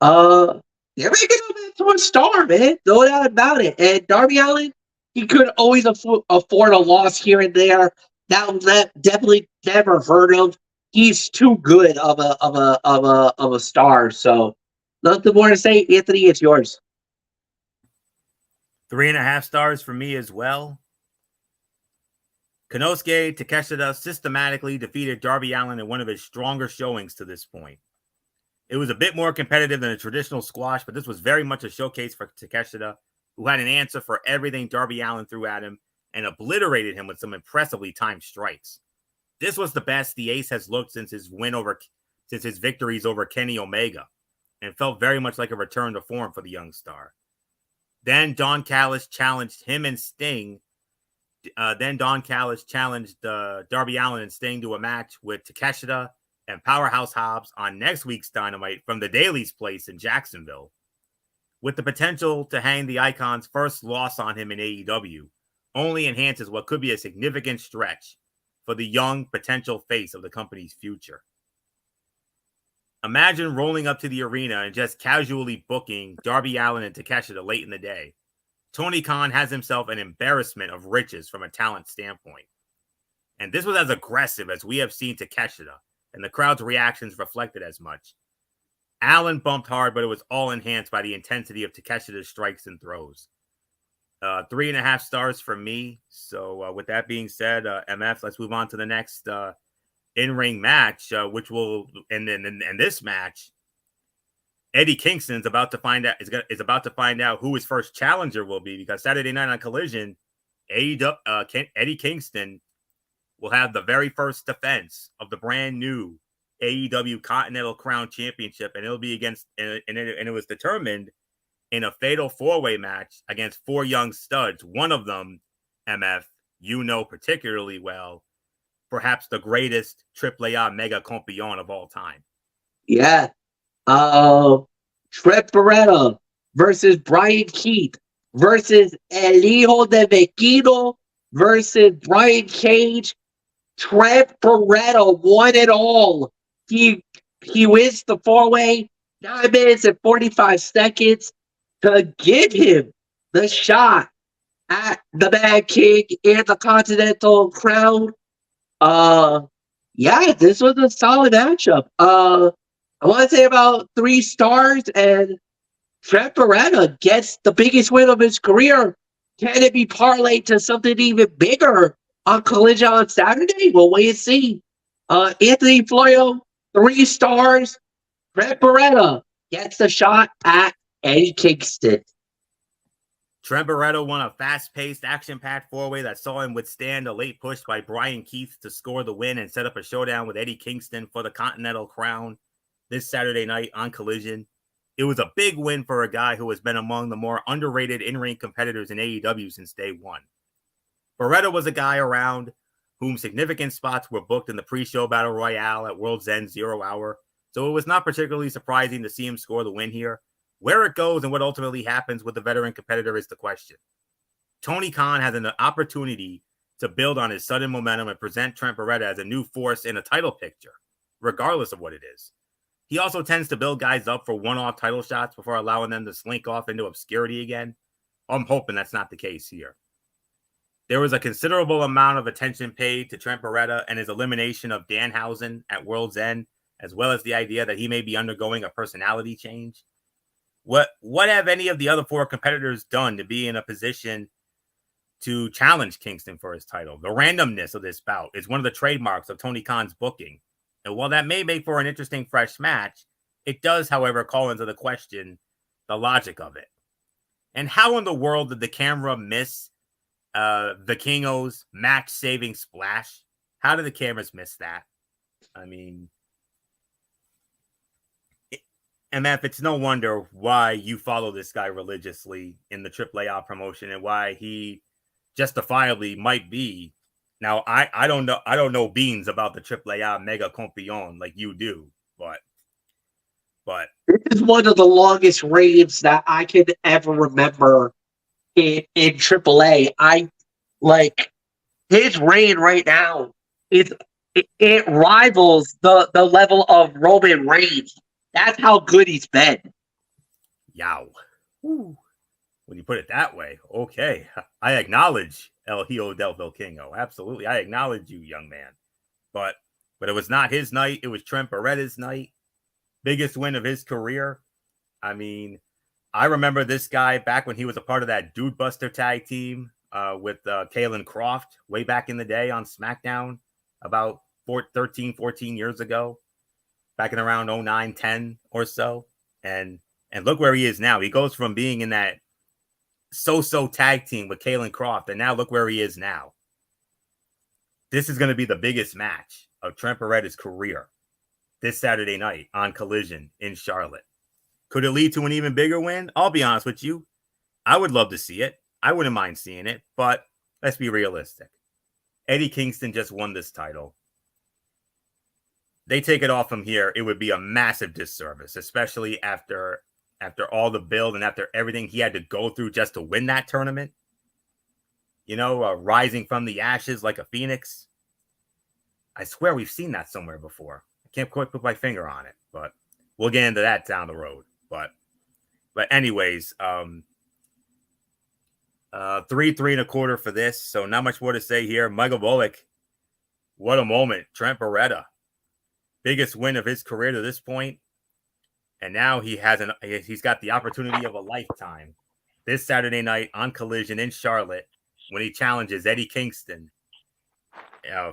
They're making him into a star, man. No doubt about it. And Darby Allin, he could always afford a loss here and there. That definitely never hurt him. He's too good of a star. So nothing more to say. Anthony, it's yours. 3.5 stars for me as well. Konosuke Takeshita systematically defeated Darby Allin in one of his stronger showings to this point. It was a bit more competitive than a traditional squash, but this was very much a showcase for Takeshita, who had an answer for everything Darby Allin threw at him and obliterated him with some impressively timed strikes. This was the best the Ace has looked since his victories over Kenny Omega, and felt very much like a return to form for the young star. Then Don Callis challenged him and Sting. Darby Allin and Sting to a match with Takeshita and Powerhouse Hobbs on next week's Dynamite from the Daily's place in Jacksonville, with the potential to hang the Icon's first loss on him in AEW, only enhances what could be a significant stretch for the young potential face of the company's future. Imagine rolling up to the arena and just casually booking Darby Allin and Takeshita late in the day. Tony Khan has himself an embarrassment of riches from a talent standpoint. And this was as aggressive as we have seen Takeshita, and the crowd's reactions reflected as much. Allen bumped hard, but it was all enhanced by the intensity of Takeshita's strikes and throws. 3.5 stars for me. So with that being said, MF, let's move on to the next in-ring match, which will, and then in this match, Eddie Kingston's about to find out is about to find out who his first challenger will be, because Saturday night on Collision, Eddie Kingston will have the very first defense of the brand new AEW Continental Crown Championship, and it'll be against, and it was determined in a fatal four-way match against four young studs. One of them, MF, you know particularly well, perhaps the greatest AAA mega campeon of all time. Yeah. Trent Beretta versus Brian Keith versus El Hijo de Vecino versus Brian Cage. Trent Beretta won it all. He wins the four-way, 9 minutes and 45 seconds to give him the shot at the Mad King and the Continental Crown. Yeah, this was a solid matchup. I want to say about 3 stars, and Trent Beretta gets the biggest win of his career. Can it be parlayed to something even bigger on Collision on Saturday? We'll wait and see. Anthony Florio, 3 stars. Trent Beretta gets the shot at Eddie Kingston. Trent Beretta won a fast-paced, action-packed four-way that saw him withstand a late push by Brian Keith to score the win and set up a showdown with Eddie Kingston for the Continental Crown this Saturday night on Collision. It was a big win for a guy who has been among the more underrated in-ring competitors in AEW since day one. Beretta was a guy around whom significant spots were booked in the pre-show Battle Royale at World's End 0 Hour, so it was not particularly surprising to see him score the win here. Where it goes and what ultimately happens with the veteran competitor is the question. Tony Khan has an opportunity to build on his sudden momentum and present Trent Beretta as a new force in a title picture, regardless of what it is. He also tends to build guys up for one-off title shots before allowing them to slink off into obscurity again. I'm hoping that's not the case here. There was a considerable amount of attention paid to Trent Beretta and his elimination of Danhausen at World's End, as well as the idea that he may be undergoing a personality change. What have any of the other 4 competitors done to be in a position to challenge Kingston for his title? The randomness of this bout is one of the trademarks of Tony Khan's booking. And while that may make for an interesting fresh match, it does, however, call into the question the logic of it. And how in the world did the camera miss Vikingo's match-saving splash? How did the cameras miss that? I mean, and Matt, it's no wonder why you follow this guy religiously in the AAA promotion and why he justifiably might be. Now, I don't know beans about the AAA Mega Campeon like you do, but this is one of the longest reigns that I can ever remember in AAA. I like his reign right now. It rivals the level of Roman Reigns. That's how good he's been. Yow. Woo. When you put it that way, okay. I acknowledge El Hijo del Vikingo. Absolutely. I acknowledge you, young man. But it was not his night. It was Trent Beretta's night. Biggest win of his career. I mean, I remember this guy back when he was a part of that Dude Buster tag team with Kalen Croft way back in the day on SmackDown about 14 years ago, back in around 09, 10 or so. And look where he is now. He goes from being in that so-so tag team with Kalen Croft, and now look where he is now. This is going to be the biggest match of Trent Beretta's career this Saturday night on Collision in Charlotte. Could it lead to an even bigger win? I'll be honest with you. I would love to see it. I wouldn't mind seeing it, but let's be realistic. Eddie Kingston just won this title. They take it off him here, it would be a massive disservice, especially after all the build and after everything he had to go through just to win that tournament. You know, rising from the ashes like a phoenix. I swear we've seen that somewhere before. I can't quite put my finger on it, but we'll get into that down the road. But anyways, 3.25 for this. So not much more to say here. Michael Bullock, what a moment. Trent Beretta, biggest win of his career to this point. And now he's got the opportunity of a lifetime this Saturday night on Collision in Charlotte when he challenges Eddie Kingston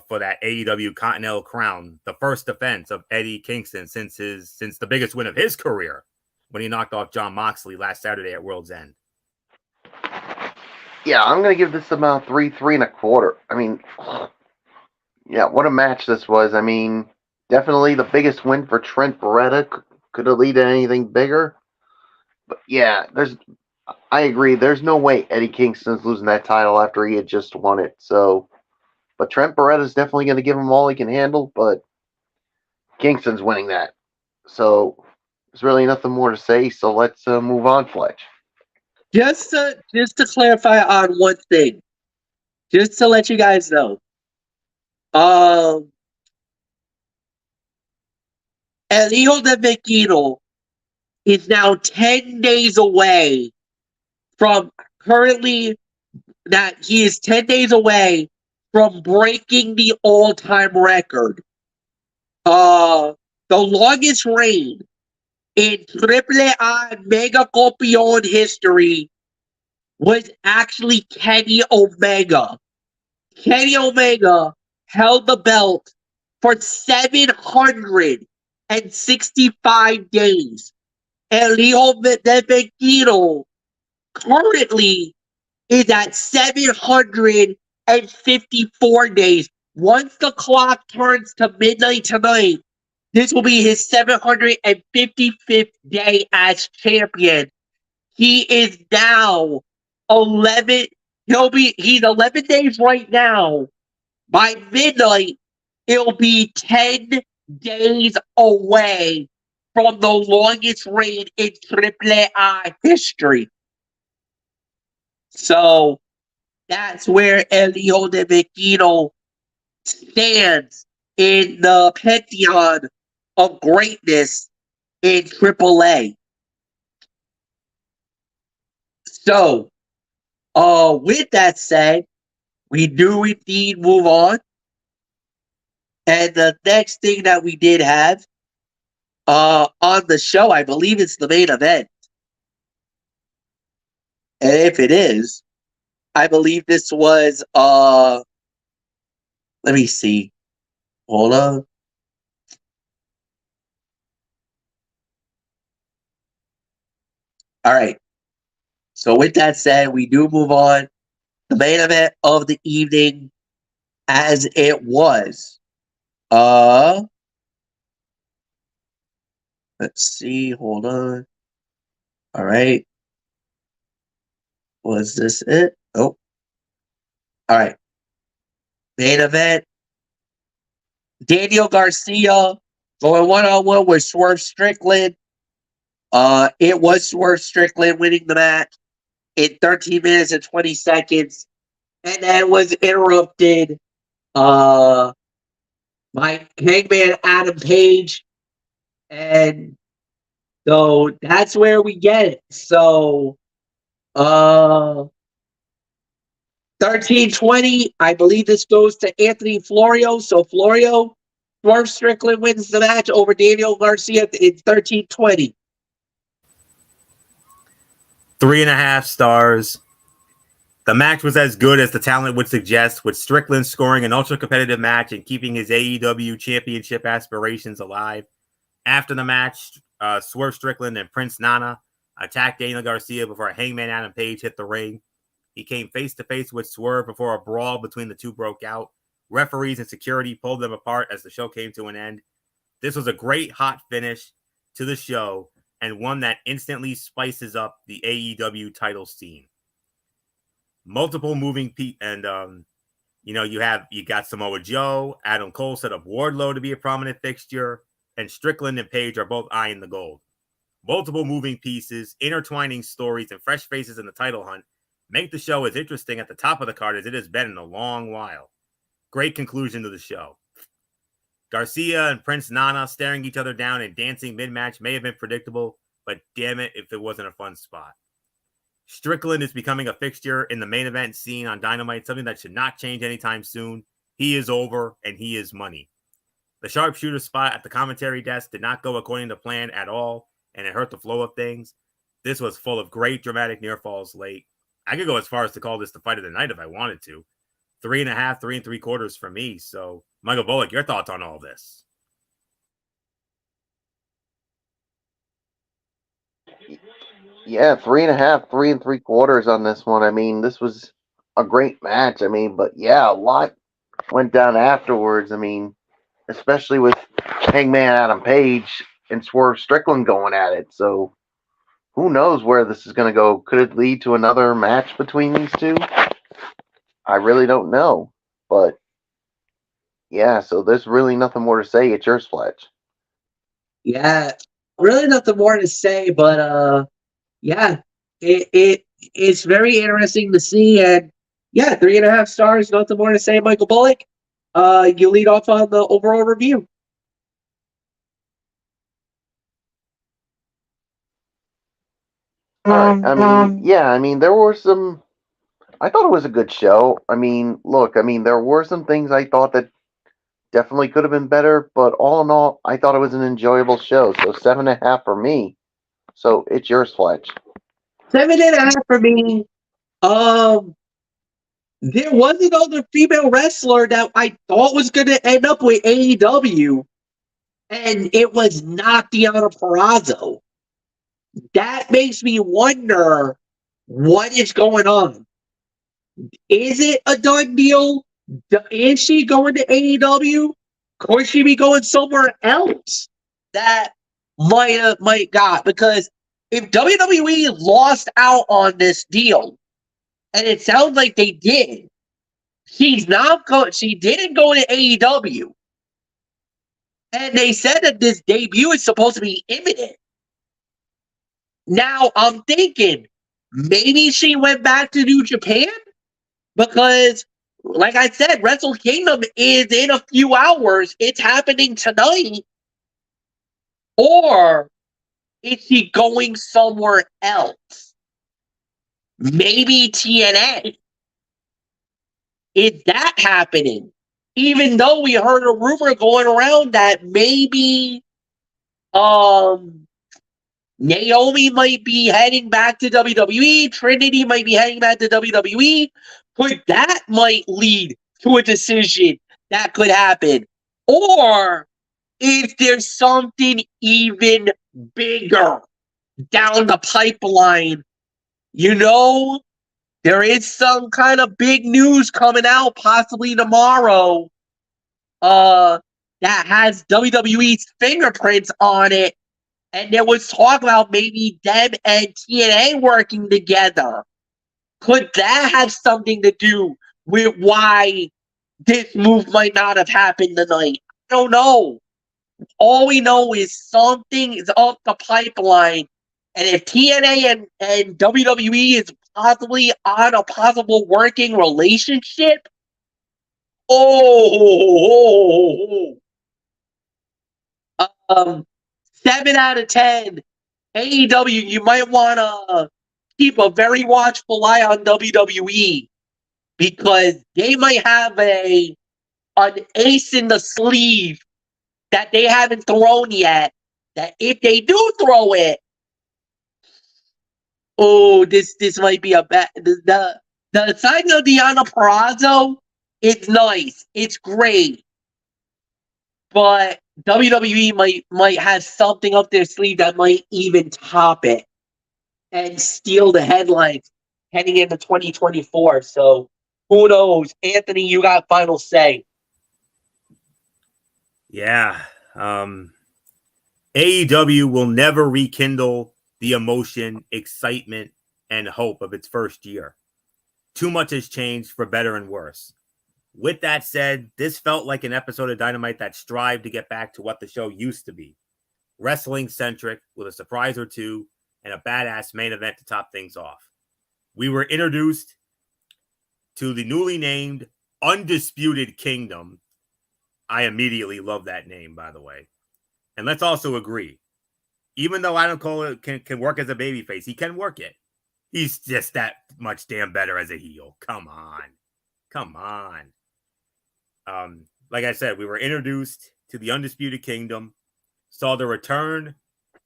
for that AEW Continental Crown, the first defense of Eddie Kingston since the biggest win of his career when he knocked off Jon Moxley last Saturday at World's End. Yeah, I'm going to give this about 3.25. I mean, yeah, what a match this was. I mean, definitely the biggest win for Trent Beretta. Could it lead to anything bigger? But yeah, I agree. There's no way Eddie Kingston's losing that title after he had just won it. So, but Trent Beretta's definitely going to give him all he can handle, but Kingston's winning that. So, there's really nothing more to say. So let's move on, Fletch. Just to clarify on one thing, just to let you guys know, El Hijo de Vikingo is now 10 days away from currently that he is 10 days away from breaking the all-time record. The longest reign in AAA Mega Campeon history was actually Kenny Omega. Kenny Omega held the belt for 765 days. El Hijo de Vikingo currently is at 754 days. Once the clock turns to midnight tonight, this will be his 755th day as champion. He is now 11. He's 11 days right now. By midnight, it'll be 10 days away from the longest reign in AAA history. So that's where El Hijo de Vikingo stands in the pantheon of greatness in AAA. So, with that said, we do indeed move on. And the next thing that we did have on the show, I believe it's the main event. And if it is, I believe this was let me see. Hold on. All right. So with that said, we do move on. The main event of the evening, as it was. Let's see. Hold on. All right. Was this it? Oh. All right. Main event. Daniel Garcia going one-on-one with Swerve Strickland. It was Swerve Strickland winning the match in 13 minutes and 20 seconds. And then was interrupted by Hangman Adam Page. And so that's where we get it. So 13-20, I believe this goes to Anthony Florio. So Florio, Swerve Strickland wins the match over Daniel Garcia in 13-20. 3.5 stars. The match was as good as the talent would suggest, with Strickland scoring an ultra-competitive match and keeping his AEW championship aspirations alive. After the match, Swerve Strickland and Prince Nana attacked Daniel Garcia before Hangman Adam Page hit the ring. He came face-to-face with Swerve before a brawl between the two broke out. Referees and security pulled them apart as the show came to an end. This was a great hot finish to the show and one that instantly spices up the AEW title scene. Multiple moving and you got Samoa Joe, Adam Cole set up Wardlow to be a prominent fixture, and Strickland and Page are both eyeing the gold. Multiple moving pieces, intertwining stories, and fresh faces in the title hunt make the show as interesting at the top of the card as it has been in a long while. Great conclusion to the show. Garcia and Prince Nana staring each other down and dancing mid-match may have been predictable, but damn it if it wasn't a fun spot. Strickland is becoming a fixture in the main event scene on Dynamite, something that should not change anytime soon. He is over, and he is money. The sharpshooter spot at the commentary desk did not go according to plan at all, and it hurt the flow of things. This was full of great dramatic near falls late. I could go as far as to call this the fight of the night if I wanted to. 3.5, 3 3/4 for me. So, Michael Bullock, your thoughts on all this? Yeah, 3.5, 3 3/4 on this one. I mean, this was a great match. I mean, but yeah, a lot went down afterwards. I mean, especially with Hangman Adam Page and Swerve Strickland going at it. So who knows where this is going to go? Could it lead to another match between these two? I really don't know. But yeah, so there's really nothing more to say. It's yours, Fletch. Yeah, really nothing more to say, but yeah, it's very interesting to see, and yeah, 3.5 stars. Nothing more to say, Michael Bullock. You lead off on the overall review. All right. I mean, there were some. I thought it was a good show. I mean, look, there were some things I thought that definitely could have been better, but all in all, I thought it was an enjoyable show. So 7.5 for me. So it's yours, Fletch. 7.5 for me. There was another female wrestler that I thought was going to end up with AEW, and it was not Deonna Purrazzo. That makes me wonder what is going on. Is it a done deal? Is she going to AEW? Could she be going somewhere else? That might got, because if WWE lost out on this deal, and it sounds like they did, she didn't go to AEW. And they said that this debut is supposed to be imminent. Now I'm thinking maybe she went back to New Japan, because like I said, Wrestle Kingdom is in a few hours. It's happening tonight. Or Is she going somewhere else? Maybe TNA. Is that happening? Even though we heard a rumor going around that maybe Naomi might be heading back to WWE, Trinity might be heading back to WWE, but that might lead to a decision that could happen. Or if there's something even bigger down the pipeline, there is some kind of big news coming out possibly tomorrow that has WWE's fingerprints on it. And there was talk about maybe them and TNA working together. Could that have something to do with why this move might not have happened tonight? I don't know. All we know is something is up the pipeline. And if TNA and WWE is possibly on a possible working relationship, 7 out of 10. AEW, you might want to keep a very watchful eye on WWE because they might have an ace in the sleeve that they haven't thrown yet. That if they do throw it, this might be a bad. The signing of Deonna Purrazzo, it's nice, it's great, but WWE might have something up their sleeve that might even top it and steal the headlines heading into 2024. So who knows? Anthony, you got final say. Yeah. AEW will never rekindle the emotion, excitement, and hope of its first year. Too much has changed for better and worse. With that said, this felt like an episode of Dynamite that strived to get back to what the show used to be. Wrestling-centric, with a surprise or two, and a badass main event to top things off. We were introduced to the newly named Undisputed Kingdom. I immediately love that name, by the way. And let's also agree, even though Adam Cole can work as a babyface, he can work it. He's just that much damn better as a heel. Come on. Like I said, we were introduced to the Undisputed Kingdom, saw the return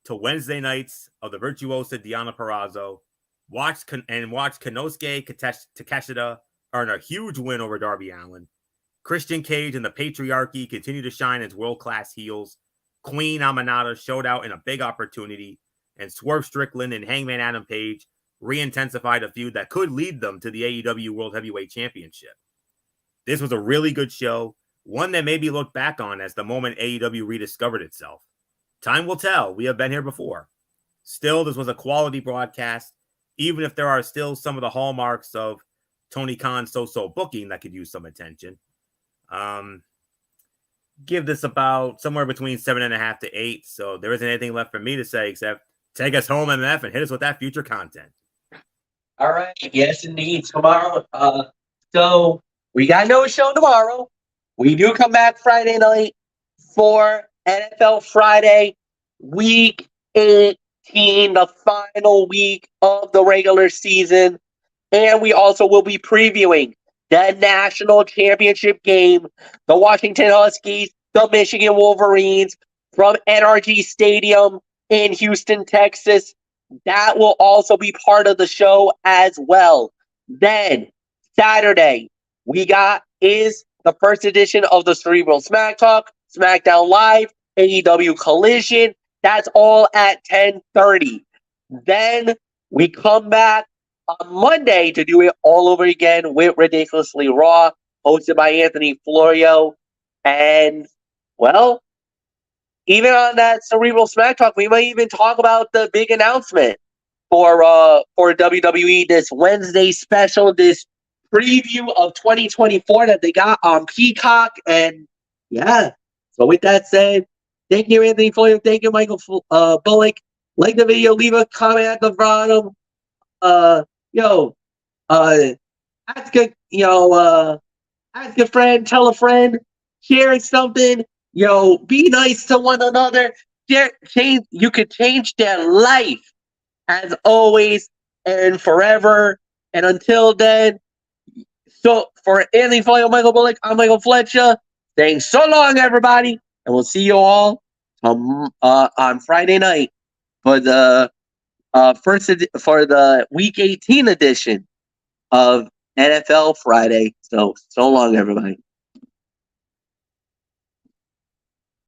to Wednesday nights of the virtuosa Deonna Purrazzo, watched Konosuke Takeshita earn a huge win over Darby Allin. Christian Cage and the Patriarchy continue to shine as world-class heels. Queen Aminata showed out in a big opportunity, and Swerve Strickland and Hangman Adam Page re-intensified a feud that could lead them to the AEW World Heavyweight Championship. This was a really good show, one that may be looked back on as the moment AEW rediscovered itself. Time will tell. We have been here before. Still, this was a quality broadcast, even if there are still some of the hallmarks of Tony Khan's so-so booking that could use some attention. Give this about somewhere between 7.5 to 8. So there isn't anything left for me to say except take us home, MF, and hit us with that future content. All right. Yes, indeed. Tomorrow. So we got no show tomorrow. We do come back Friday night for NFL Friday, week 18, the final week of the regular season. And we also will be previewing the national championship game, the Washington Huskies, the Michigan Wolverines from NRG Stadium in Houston, Texas. That will also be part of the show as well. Then, Saturday, we got is the first edition of the Cerebral Smack Talk, SmackDown Live, AEW Collision. That's all at 10:30. Then we come back on Monday to do it all over again with Ridiculously Raw, hosted by Anthony Florio. And, well, even on that Cerebral Smack Talk, we might even talk about the big announcement for WWE, this Wednesday special, this preview of 2024 that they got on Peacock. And, yeah, so with that said, thank you, Anthony Florio. Thank you, Michael Bullock. Like the video, leave a comment at the bottom. Ask a friend, tell a friend, share something, be nice to one another. change. You could change their life, as always and forever. And until then, so for Anthony Foley, Michael Bullock, I'm Michael Fletcher. Saying so long, everybody, and we'll see you all on Friday night for the for the Week 18 edition of NFL Friday. So long, everybody.